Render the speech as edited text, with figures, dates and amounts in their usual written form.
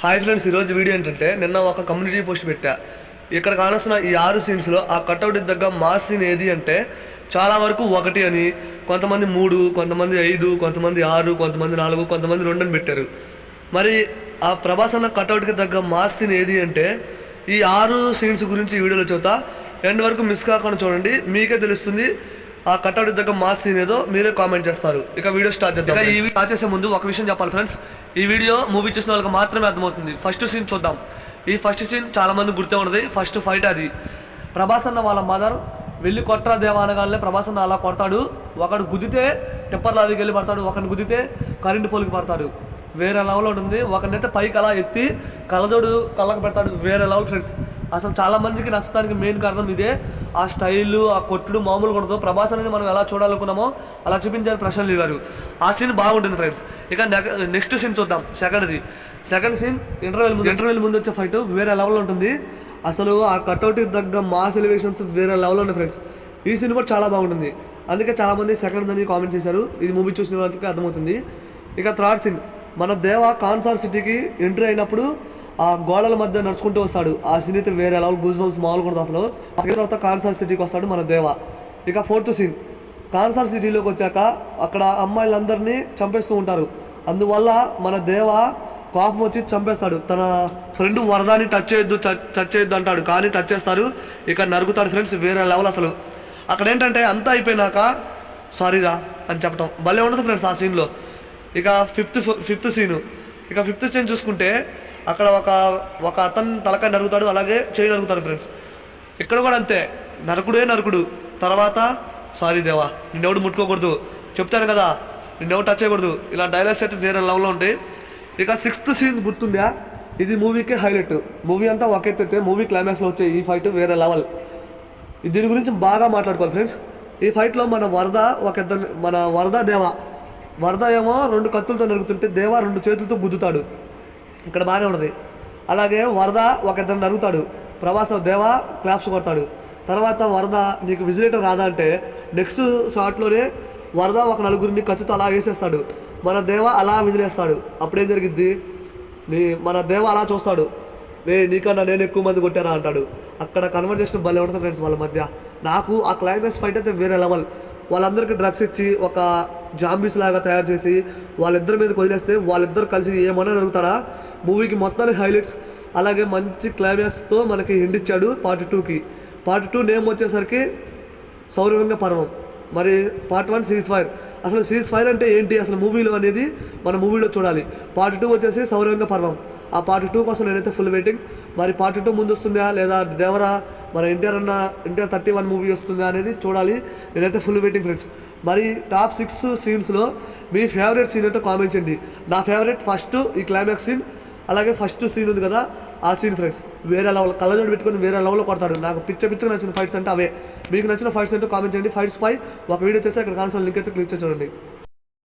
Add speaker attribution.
Speaker 1: Hi friends, ఈరోజు video ఏంటంటే నిన్న ఒక కమ్యూనిటీ పోస్ట్ పెట్టా. ఇక్కడ కానొస్తున్న ఈ 6 సీన్స్లో ఆ కట్అవుట్ దగ్గర మాస్ సీన్ ఏది అంటే చాలా వరకు 1 అని, కొంతమంది 3, కొంతమంది 5, కొంతమంది 6, కొంతమంది 4, కొంతమంది 2 అని పెట్టారు. మరి ఆ ప్రభాస్ అన్న కట్అవుట్కి దగ్గర మాస్ సీన్ ఏది అంటే ఈ 6 సీన్స్ గురించి ఈ వీడియోలో చెబుతా. ఎండ్ వరకు మిస్ కాకుండా చూడండి, మీకే తెలుస్తుంది ఆ కట్అవుట్ దగ్గర మాస్ సీన్ ఏదో మీరే కామెంట్ చేస్తారు. ఇక వీడియో స్టార్ట్ చేద్దాం. ఈ వీడియో స్టార్ట్ చేసే ముందు ఒక విషయం చెప్పాలి ఫ్రెండ్స్, ఈ వీడియో మూవీ చూసిన వాళ్ళకి మాత్రమే అర్థమవుతుంది. ఫస్ట్ సీన్ చూద్దాం. ఈ ఫస్ట్ సీన్ చాలా మంది గుర్తే ఉంటుంది. ఫస్ట్ ఫైట్ అది ప్రభాస్ అన్న వాళ్ళ మదర్ వెళ్ళి కొట్టరా దేవా అనగానే ప్రభాస్ అన్న అలా కొడతాడు. ఒకడు గుద్దితే టిప్పర్ లారీకి వెళ్ళి పడతాడు, ఒకరిని గుద్దితే కరెంటు పోలికి పడతాడు. వేరే లెవెల్ ఉంటుంది. ఒకరినైతే పైకి అలా ఎత్తి కళ్ళజోడు కళ్ళకు పెడతాడు. వేరే లెవెల్ ఫ్రెండ్స్. అసలు చాలామందికి నచ్చడానికి మెయిన్ కారణం ఇదే. ఆ స్టైలు, ఆ కొట్టుడు మామూలుగా ఉండదు. ప్రభాస్ అనేది మనం ఎలా చూడాలనుకున్నామో అలా చూపించారు ప్రశాంత్ నీల్ గారు. ఆ సీన్ బాగుంటుంది ఫ్రెండ్స్. ఇక నెక్స్ట్ సీన్ చూద్దాం. సెకండ్ సీన్ ఇంటర్వెల్ ముందు వచ్చే ఫైట్ వేరే లెవెల్ ఉంటుంది. అసలు ఆ కట్అవుట్కి తగ్గ మాస్ ఎలివేషన్స్ వేరే లెవెల్లో ఉన్నాయి ఫ్రెండ్స్. ఈ సీన్ కూడా చాలా బాగుంటుంది. అందుకే చాలామంది సెకండ్ అని కామెంట్ చేశారు. ఇది మూవీ చూసిన వాళ్ళకి అర్థమవుతుంది. ఇక థర్డ్ సీన్ మన దేవ కాన్సార్ సిటీకి ఎంట్రీ అయినప్పుడు ఆ గోడల మధ్య నడుచుకుంటూ వస్తాడు. ఆ సీన్ అయితే వేరే లెవెల్, గూస్ బంప్స్ మామూలుగా ఉంటుంది అసలు. తర్వాత కాన్సార్ సిటీకి వస్తాడు మన దేవ. ఇక ఫోర్త్ సీన్ కాన్సార్ సిటీలోకి వచ్చాక అక్కడ అమ్మాయిలందరినీ చంపేస్తూ ఉంటారు. అందువల్ల మన దేవ కోపం వచ్చి చంపేస్తాడు. తన ఫ్రెండ్ వరదాన్ని టచ్ చేయొద్దు అంటాడు, కానీ టచ్ చేస్తారు. ఇక నరుగుతాడు ఫ్రెండ్స్. వేరే లెవెల్ అసలు. అక్కడ ఏంటంటే అంతా అయిపోయినాక సారీరా అని చెప్పడం భలే ఉండదు ఫ్రెండ్స్ ఆ సీన్లో. ఇక ఫిఫ్త్ సీన్ చూసుకుంటే అక్కడ ఒక అతను తలకాయ నరుగుతాడు, అలాగే చేయి నరుగుతాడు ఫ్రెండ్స్. ఇక్కడ కూడా అంతే, నరుకుడు. తర్వాత సారీ దేవా, నిన్నెవడు ముట్టుకోకూడదు, చెప్తాను కదా నిన్నెవడు టచ్ చేయకూడదు. ఇలా డైలాగ్స్ అయితే వేరే లెవెల్లో ఉంటాయి. ఇక 6th సీన్ గుర్తుందా? ఇది మూవీకి హైలైట్. మూవీ అంతా ఒక ఎత్తైతే మూవీ క్లైమాక్స్లో వచ్చే ఈ ఫైట్ వేరే లెవెల్. దీని గురించి బాగా మాట్లాడుకోవాలి ఫ్రెండ్స్. ఈ ఫైట్లో మన వరద దేవ. వరద ఏమో 2 కత్తులతో నరుగుతుంటే దేవ 2 చేతులతో గుద్దుతాడు. ఇక్కడ బాగానే ఉంటుంది. అలాగే వరద ఒక ఇద్దరు నరుగుతాడు. ప్రభాస్ దేవ క్లాప్స్ కొడతాడు. తర్వాత వరద నీకు విజిలేటర్ రాదా అంటే నెక్స్ట్ షాట్లోనే వరద ఒక 4గురిని కత్తితో అలా వేసేస్తాడు. మన దేవ అలా విజిలేస్తాడు. అప్పుడేం జరిగిద్ది? మన దేవ అలా చూస్తాడు, నీకన్నా నేను ఎక్కువ మంది కొట్టారా అంటాడు. అక్కడ కన్వర్జేషన్ భలే ఉంటుంది ఫ్రెండ్స్ వాళ్ళ మధ్య. నాకు ఆ క్లైమాక్స్ ఫైట్ అయితే వేరే లెవెల్. వాళ్ళందరికీ డ్రగ్స్ ఇచ్చి ఒక జాంబీస్ లాగా తయారు చేసి వాళ్ళిద్దరి మీదకి వదిలేస్తే వాళ్ళిద్దరు కలిసి ఏమన్నా జరుగుతారా? మూవీకి మొత్తానికి హైలైట్స్. అలాగే మంచి క్లైమాక్స్తో మనకి ఎండ్ ఇచ్చాడు పార్ట్ 2కి. పార్ట్ 2 నేమ్ వచ్చేసరికి సౌరవ్యంగా పర్వం. మరి పార్ట్ 1 సీజ్ ఫైర్. అసలు సీజ్ ఫైర్ అంటే ఏంటి అసలు మూవీలో అనేది మన మూవీలో చూడాలి. పార్ట్ 2 వచ్చేసి సౌరవ్యంగా పర్వం. ఆ పార్ట్ 2 కోసం నేనైతే ఫుల్ వెయిటింగ్. మరి పార్ట్ 2 ముందు వస్తుందా లేదా దేవరా మన ఎన్టీఆర్ 31 మూవీ వస్తుందా అనేది చూడాలి. నేనైతే ఫుల్ వెయిటింగ్ ఫ్రెండ్స్. మరి టాప్ 6 సీన్స్లో మీ ఫేవరెట్ సీన్ అంటే కామెంట్ చేయండి. నా ఫేవరెట్ ఫస్ట్ ఈ క్లైమాక్స్ సీన్, అలాగే ఫస్ట్ సీన్ ఉంది కదా ఆ సీన్ ఫ్రెండ్స్. వేరే లెవెల్, కళ్ళజోడు పెట్టుకొని వేరే లెవెల్లో కొడతాడు. నాకు పిచ్చగా నచ్చిన ఫైట్స్ అంటే అవే. మీకు నచ్చిన ఫైట్స్ అంటే కామెంట్ చేయండి. ఫైట్స్ పై ఒక వీడియో చేస్తే అక్కడ కావాల్సిన లింక్ అయితే క్లిక్ చేసి చూడండి.